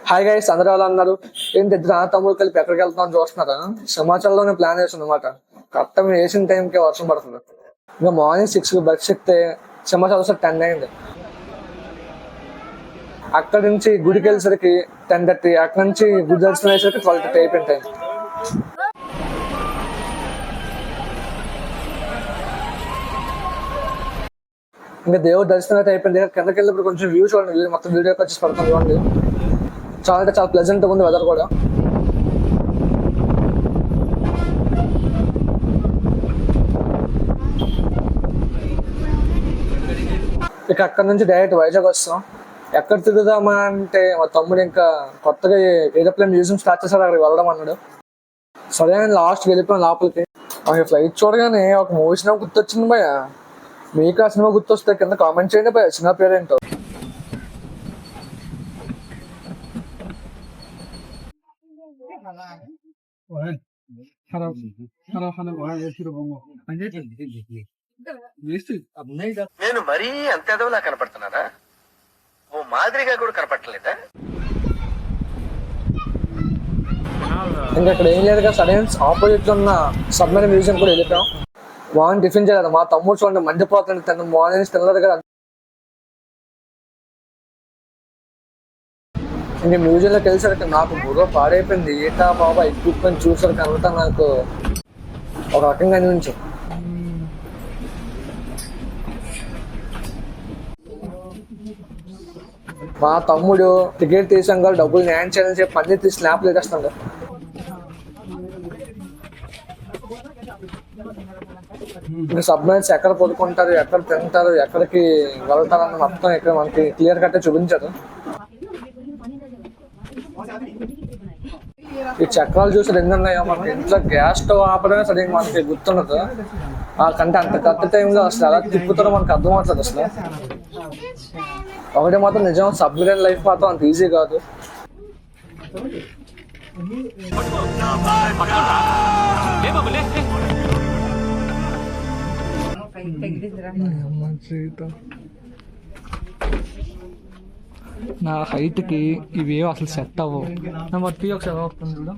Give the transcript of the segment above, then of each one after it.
Hi guys, అందరూ ఎలా ఉన్నారు? ఏంటి ఇద్దరు తమ్ముడు కలిపి ఎక్కడికి వెళ్తామని చూస్తున్నారా? సింహాచలంలోనే ప్లాన్ వేసాను అనమాట. కరెక్ట్ మేము వేసిన టైంకి వర్షం పడుతుంది. ఇంకా మార్నింగ్ 6కి బస్ ఎక్కితే సింహాచలం 10 అయింది. అక్కడి నుంచి గుడికి వెళ్ళేసరికి 10:30, అక్కడి నుంచి గుడి దర్శనం అయ్యేసరికి 12:30 అయిపోయిన టైం. ఇంకా దేవుడు దర్శనం అయితే అయిపోయింది. కిందకి వెళ్ళినప్పుడు కొంచెం వ్యూ చూడండి, మొత్తం వీడియోకి వచ్చేసి పడుతుంది చూడండి. చాలా అంటే చాలా ప్లెజెంట్ ఉంది వెదర్ కూడా. ఇక అక్కడ నుంచి డైరెక్ట్ వైజాగ్ వస్తాం. ఎక్కడ తిరుగుదామా అంటే మా తమ్ముడు ఇంకా కొత్తగా ఏరోప్లేన్ మ్యూజియం స్టార్ట్ చేశాడు, అక్కడికి వెళ్దాం అన్నాడు. సరే అని లాస్ట్కి వెళ్ళిపోయాం లోపలికి. ఫ్లైట్ చూడగానే ఒక మూవీ సినిమా గుర్తొచ్చింది భయ. మీకు ఆ సినిమా గుర్తొస్తే కింద కామెంట్ చేయండి భయ, సినిమా పేరేంటో. నేను మరీ అంత ఎదవలా కనపడుతున్నారా? ఓ మాదిరిగా కూడా కనపడలేదా? ఇంకా ఇక్కడ ఏం లేదు కదా, సడన్ ఆపోజిట్ ఉన్న సబ్మెరీన్ మ్యూజియం కూడా వెళ్ళిపోయాం. మార్నింగ్ టిఫిన్ చేయలేదు. మా తమ్ముడు చూడండి మండిపోతుంది, తన మార్నింగ్ తినలేదు కదా. ఇంక మ్యూజియంలోకి వెళ్ళేసరికి నాకు బుర్ర పాడైపోయింది. ఏటా బాబా ఎక్విప్మెంట్ చూసరికి అంతా నాకు ఒక రకంగా అనిపించింది. మా తమ్ముడు టికెట్ తీసాం కదా, డబ్బులు న్యాయం చేయాలని చెప్పి అన్ని తీసి స్నాప్లు వేసేస్తాడు. ఇంకా సబ్మెరీన్స్ ఎక్కడ పడుకుంటారు, ఎక్కడ తింటారు, ఎక్కడికి వెళ్తారు అన్న మొత్తం ఇక్కడ మనకి క్లియర్ కట్టే చూపించారు. ఈ చక్రాలు చూసి ఎన్ని ఉన్నాయో, మనకి ఇంట్లో గ్యాస్ స్టవ్ ఆపడమే సరిగ్గా మనకి గుర్తుండదు. ఆ కంటే అంత కరెక్ట్ టైంలో అసలు ఎలా తిప్పుతారో మనకు అర్థం అవుతుంది. అసలు ఒకటి మాత్రం నిజం, సబ్మెరీన్ లైఫ్ మాత్రం అంత ఈజీ కాదు. నా హైట్కి ఇవి అసలు సెట్ అవ్వవు. నెంబర్ 3 ఒకసారి వస్తుంది చూడ.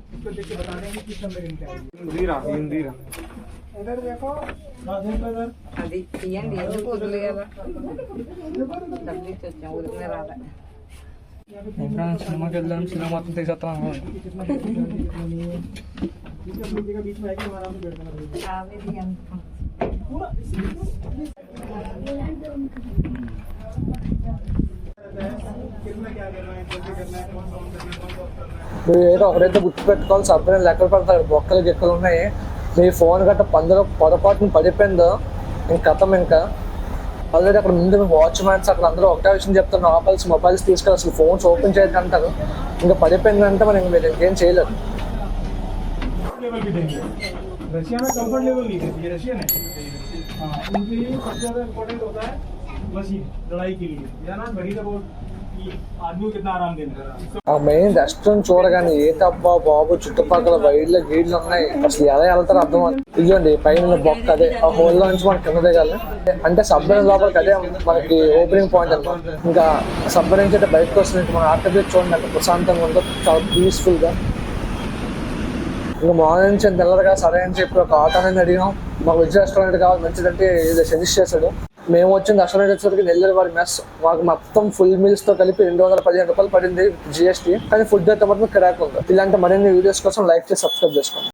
ఇంకా సినిమాకి వెళ్దాం, సినిమా మొత్తం తీసేస్తాను. మీరు ఏదో ఒకరైతే గుర్తు పెట్టుకోవాలి, సబ్మెరీన్ లెక్కలు పడతారు, బొక్కలు గిక్కలు ఉన్నాయి. మీ ఫోన్ గట్ట పొరపాటును పడిపోయిందో ఇంక కథం. ఇంకా ఆల్రెడీ అక్కడ ముందు వాచ్మ్యాన్స్ అక్కడ అందరూ ఒకటే విషయం చెప్తారు, మొబైల్స్ తీసుకెళ్ళి అసలు ఫోన్స్ ఓపెన్ చేయొద్దు అంటారు. ఇంకా పడిపోయిందంటే మనం మీరు ఇంకేం చేయలేదు. ఆ మెయిన్ రెస్టారెంట్ చూడగానే ఏ తప్పా బాబు, చుట్టుపక్కల వైడ్లు గీడ్లు ఉన్నాయి, అసలు ఎలా వెళ్తారో అర్థం. ఇదిగోండి పైన బొక్క, అదే ఆ హోల్ లో నుంచి మనకి కింద దిగాలి. అంటే సబ్మెరీన్ లోపలికి అదే మనకి ఓపెనింగ్ పాయింట్ అనమాట. ఇంకా సబ్మెరీన్ అయితే బయటకు వస్తుంది. మన ఆర్ట్ బీచ్ చూడండి అక్కడ ప్రశాంతంగా ఉందో, చాలా పీస్ఫుల్ గా. ఇంకా మార్నింగ్ నుంచి తెల్లగా సరే అని చెప్పి ఒక ఆటో అనేది అడిగాం. మాకు వెజ్ రెస్టారెంట్ కావాలి మంచిదంటే ఇది సజెస్ట్ చేశాడు. మేము వచ్చిన రెస్టారెంట్ వచ్చేసరికి నెల్లూరు వారి మెస్. మాకు మొత్తం ఫుల్ మీల్స్ తో కలిపి 215 రూపాయలు పడింది GST. కానీ ఫుడ్ అయితే మాత్రం కిరాక్ ఉంది. ఇలాంటి మరిన్ని వీడియోస్ కోసం లైక్ చేసి సబ్స్క్రైబ్ చేసుకోండి.